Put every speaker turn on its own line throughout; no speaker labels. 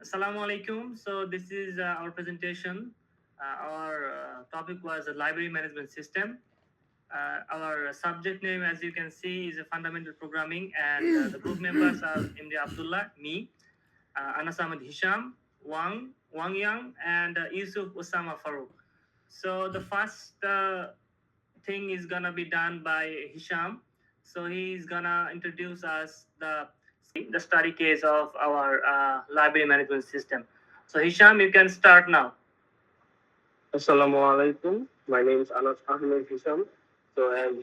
Assalamu alaikum. So this is our presentation. Our topic was a library management system. Our subject name, as you can see, is a fundamental programming, and the group members are MD Abdullah, me, Anas Ahmed Hisham, Wang Yang, and Yusuf Osama Farouk. So the first thing is gonna be done by Hisham. So he's gonna introduce us the study case of our library management system. So Hisham, you can start now.
Assalamu alaikum. My name is Anas Ahmed Hisham. So as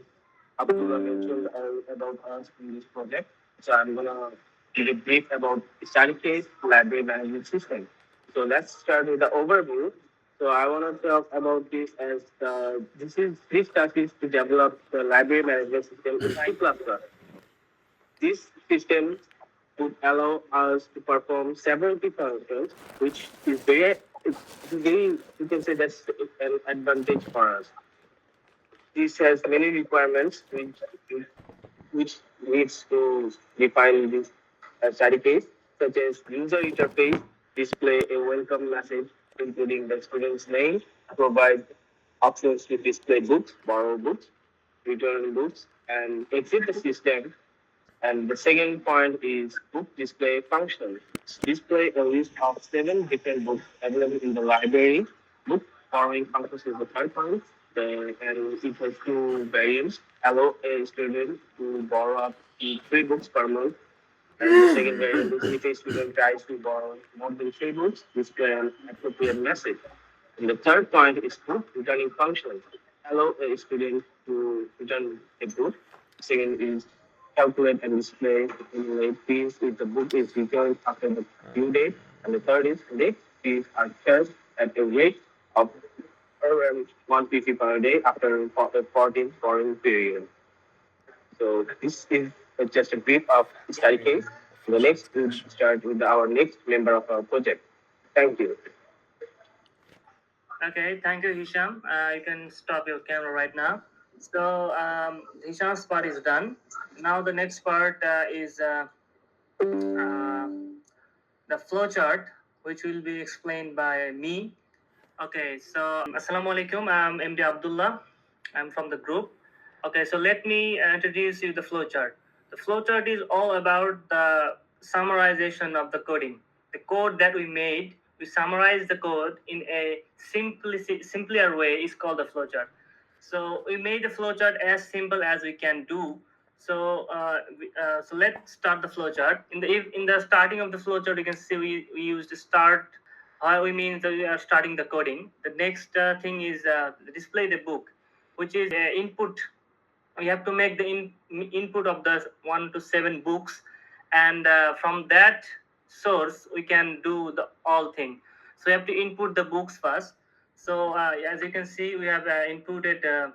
Abdullah mentioned about us in this project, so I'm gonna give a brief about study case library management system. So let's start with the overview. So I want to talk about this as this task is to develop the library management system in C++. This system would allow us to perform several key functions, which is very, you can say that's an advantage for us. This has many requirements which needs to define this study case, such as user interface, display a welcome message, including the student's name, provide options to display books, borrow books, return books, and exit the system. And the second point is book display function. Display a list of 7 different books available in the library. Book borrowing functions is the third point. And it has two variants. Allow a student to borrow up to 3 books per month. And the second variant is if a student tries to borrow more than 3 books, display an appropriate message. And the third point is book returning function. Allow a student to return a book. Second is calculate and display in late fees if the book is returned after the due date. And the third is late fees are charged at a rate of around 150 per day after a 14 borrowing period. So this is just a brief of study case. The next we'll start with our next member of our project. Thank you.
Okay, thank you, Hisham. You can stop your camera right now. So Hisham's part is done. Now the next part is the flowchart, which will be explained by me. Okay, so Assalamu alaikum. I'm MD Abdullah. I'm from the group. Okay, so let me introduce you the flowchart. The flowchart is all about the summarization of the coding. The code that we made, we summarize the code in a simpler way is called the flowchart. So we made the flowchart as simple as we can do. So let's start the flowchart. In the starting of the flowchart, you can see we used the start. How we mean that we are starting the coding. The next thing is display the book, which is input. We have to make the input of the 1 to 7 books, and from that source we can do the all thing. So we have to input the books first. So as you can see, we have inputted the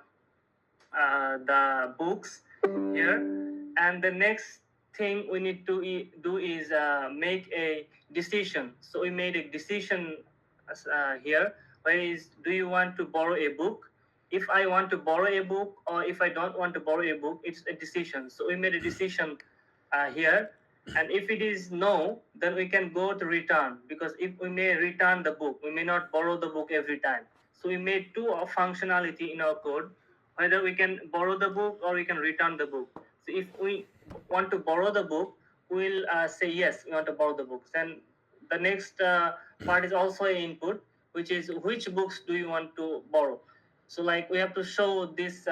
books here, and the next thing we need to do is make a decision. So we made a decision here, where is do you want to borrow a book? If I want to borrow a book or if I don't want to borrow a book, it's a decision. So we made a decision here, and if it is no, then we can go to return, because if we may return the book, we may not borrow the book every time. So we made two of functionality in our code, whether we can borrow the book or we can return the book. So if we want to borrow the book, we'll say yes, we want to borrow the books. Then the next part is also an input, which is which books do you want to borrow. So like we have to show this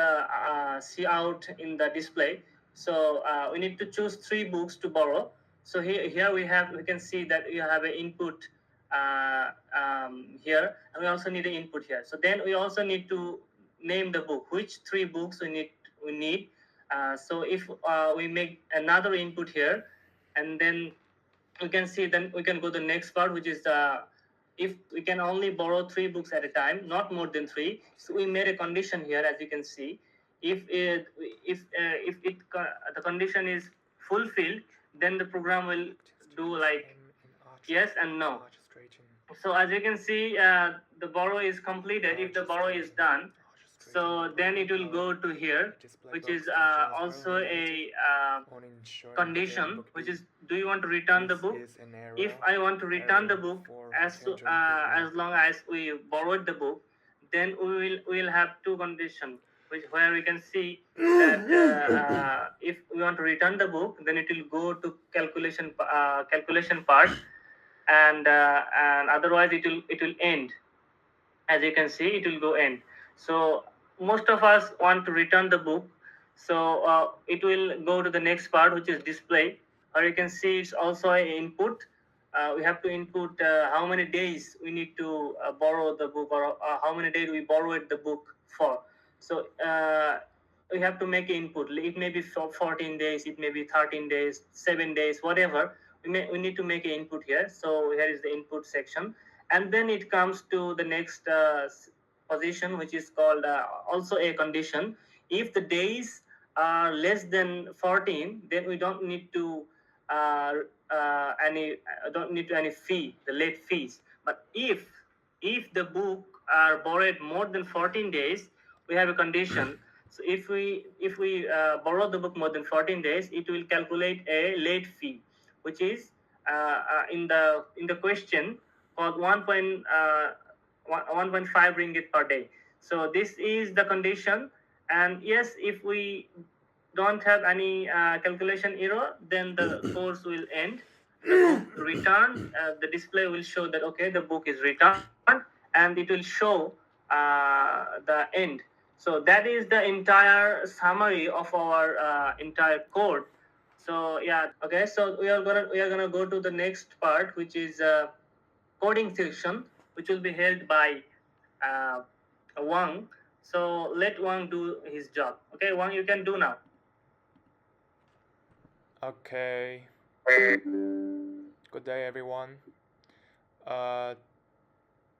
see out in the display. So we need to choose 3 books to borrow. So here we can see that you have an input here, and we also need an input here. So then we also need to name the book, which 3 books we need. So if we make another input here, and then we can see, then we can go to the next part, which is if we can only borrow 3 books at a time, not more than 3. So we made a condition here, as you can see. If the condition is fulfilled, then the program will do like yes and no. So as you can see, the borrow is completed if the borrow is done. So then it will go to here, which is also a condition, which is, do you want to return the book? If I want to return the book as long as we borrowed the book, then we will have two conditions, which where we can see that if we want to return the book, then it will go to calculation part, and otherwise it will end. As you can see, it will go end. So most of us want to return the book, so it will go to the next part, which is display, or you can see it's also an input. We have to input how many days we need to borrow the book, or how many days we borrowed the book for. So we have to make an input. It may be for 14 days, it may be 13 days, 7 days, whatever. We need to make an input here. So here is the input section, and then it comes to the next position, which is called also a condition. If the days are less than 14, then we don't need to uh, any fee, the late fees. But if the book are borrowed more than 14 days, we have a condition. So if we borrow the book more than 14 days, it will calculate a late fee, which is in the question called 1.5 ringgit per day. So this is the condition. And yes, if we don't have any calculation error, then the course will end. The book return, the display will show that okay, the book is returned, and it will show the end. So that is the entire summary of our entire code. So yeah, okay. So we are gonna go to the next part, which is coding section, which will be held by uh, Wang. So let Wang do his job. Okay, Wang, you can do now.
Okay. Good day, everyone. Uh,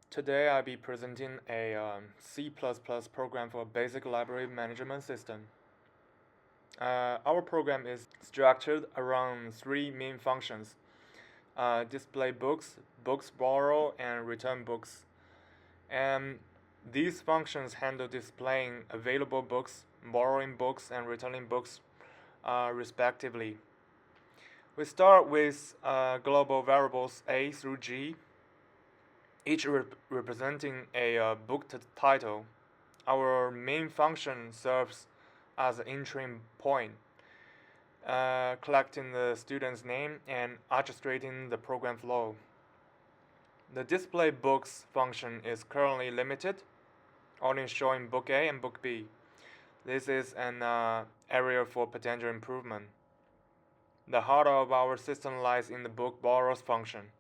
Today I'll be presenting a C++ program for basic library management system. Our program is structured around three main functions: display books, books borrow, and return books. And these functions handle displaying available books, borrowing books, and returning books, respectively. We start with global variables A through G, each representing a book title. Our main function serves as an entering point, collecting the student's name and orchestrating the program flow. The display books function is currently limited, only showing book A and book B. This is an area for potential improvement. The heart of our system lies in the book borrows function.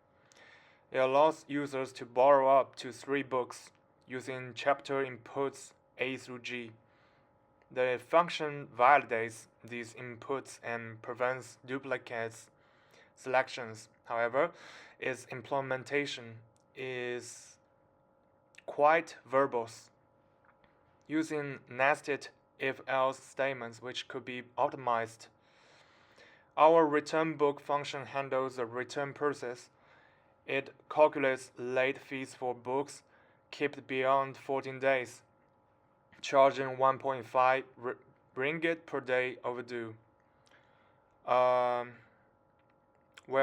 It allows users to borrow up to 3 books using chapter inputs A through G. The function validates these inputs and prevents duplicates selections. However, its implementation is quite verbose, using nested if-else statements which could be optimized. Our return book function handles the return process. It calculates late fees for books kept beyond 14 days, charging 1.5 ringgit per day overdue. Where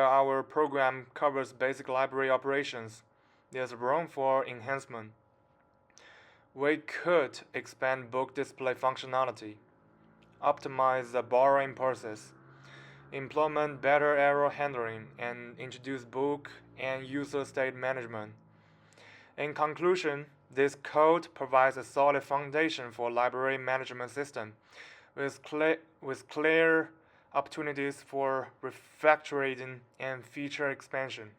our program covers basic library operations, there's room for enhancement. We could expand book display functionality, optimize the borrowing process, implement better error handling, and introduce book and user state management. In conclusion, this code provides a solid foundation for library management system with clear opportunities for refactoring and feature expansion.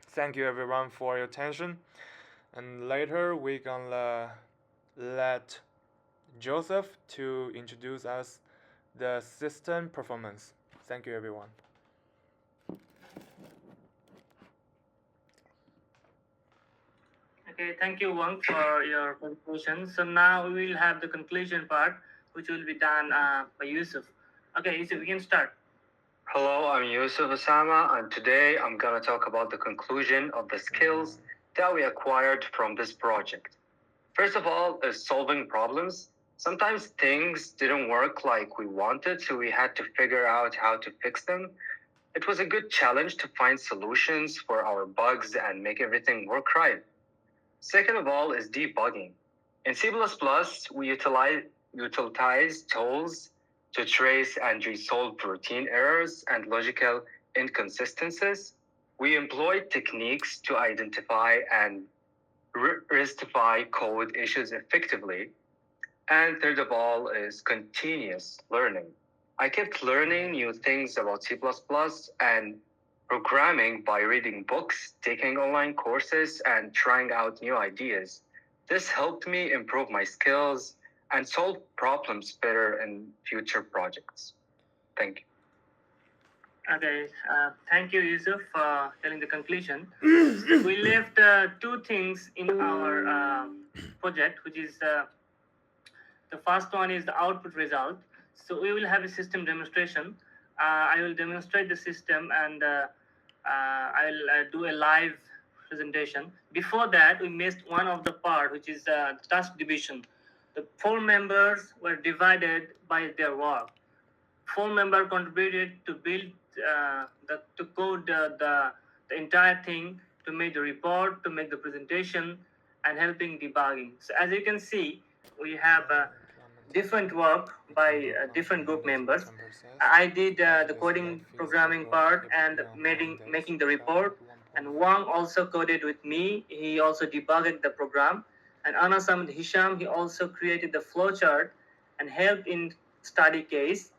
Thank you everyone for your attention, and later we're gonna let Joseph to introduce us the system performance. Thank you everyone.
Okay, thank you, Wang, for your presentation. So now we will have the conclusion part, which will be done by Yusuf. Okay, Yusuf, we can start.
Hello, I'm Yusuf Osama, and today I'm going to talk about the conclusion of the skills that we acquired from this project. First of all, is solving problems. Sometimes things didn't work like we wanted, so we had to figure out how to fix them. It was a good challenge to find solutions for our bugs and make everything work right. Second of all is debugging. In C++, we utilize tools to trace and resolve routine errors and logical inconsistencies. We employ techniques to identify and rectify code issues effectively. And third of all is continuous learning. I kept learning new things about C++ and programming by reading books, taking online courses, and trying out new ideas. This helped me improve my skills and solve problems better in future projects. Thank you.
Okay, thank you, Yusuf, for telling the conclusion. We left two things in our project, which is the first one is the output result. So we will have a system demonstration. I will demonstrate the system and I will do a live presentation. Before that, we missed one of the part, which is task division. The 4 members were divided by their work. 4 members contributed to build to code the entire thing, to make the report, to make the presentation, and helping debugging. So as you can see, we have different work by different group members. I did the coding programming part and making the report, and Wang also coded with me. He also debugged the program. And Anas Ahmed Hisham, he also created the flowchart and helped in study case.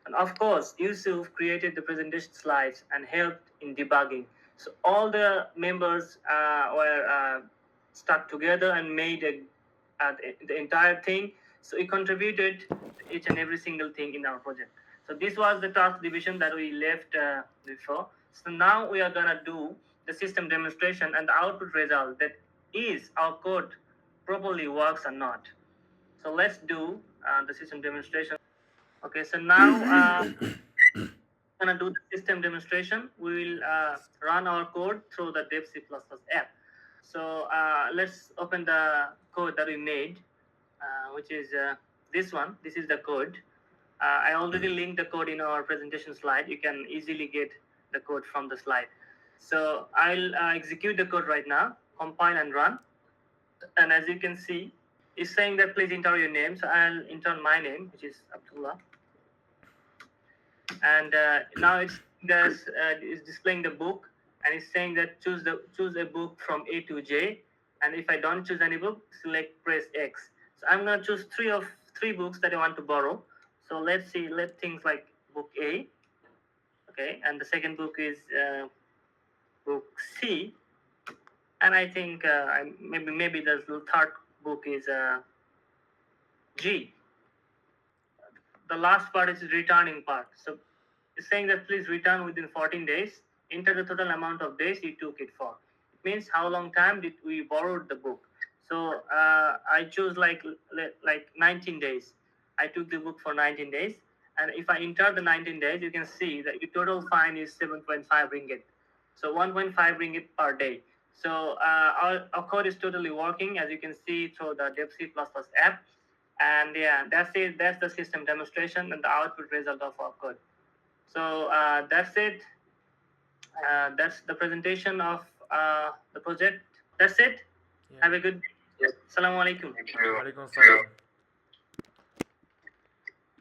And of course, Yusuf created the presentation slides and helped in debugging. So all the members were stuck together and made the entire thing. So we contributed to each and every single thing in our project. So this was the task division that we left before. So now we are gonna do the system demonstration and the output result, that is our code properly works or not. So let's do the system demonstration. Okay, so now we're gonna do the system demonstration. We will run our code through the dev C++ app. So let's open the code that we made, which is this one. This is the code. I already linked the code in our presentation slide. You can easily get the code from the slide. So I'll execute the code right now, compile and run. And as you can see, it's saying that please enter your name. So I'll enter my name, which is Abdullah. And now it's displaying the book, and it's saying that choose a book from A to J. And if I don't choose any book, press X. So I'm gonna choose three books that I want to borrow. So let's see, let things like book A. Okay, and the second book is book C. And I think maybe the third book is G. The last part is the returning part. So it's saying that please return within 14 days. Enter the total amount of days you took it for. It means how long time did we borrowed the book. So I choose like 19 days. I took the book for 19 days. And if I enter the 19 days, you can see that the total fine is 7.5 ringgit. So 1.5 ringgit per day. So our code is totally working, as you can see through the dev C++ app. And yeah, that's it. That's the system demonstration and the output result of our code. So that's it. That's the presentation of the project. That's it.
Yeah.
Have a good day. Assalamu alaikum.
Thank you.
Walaikum salam.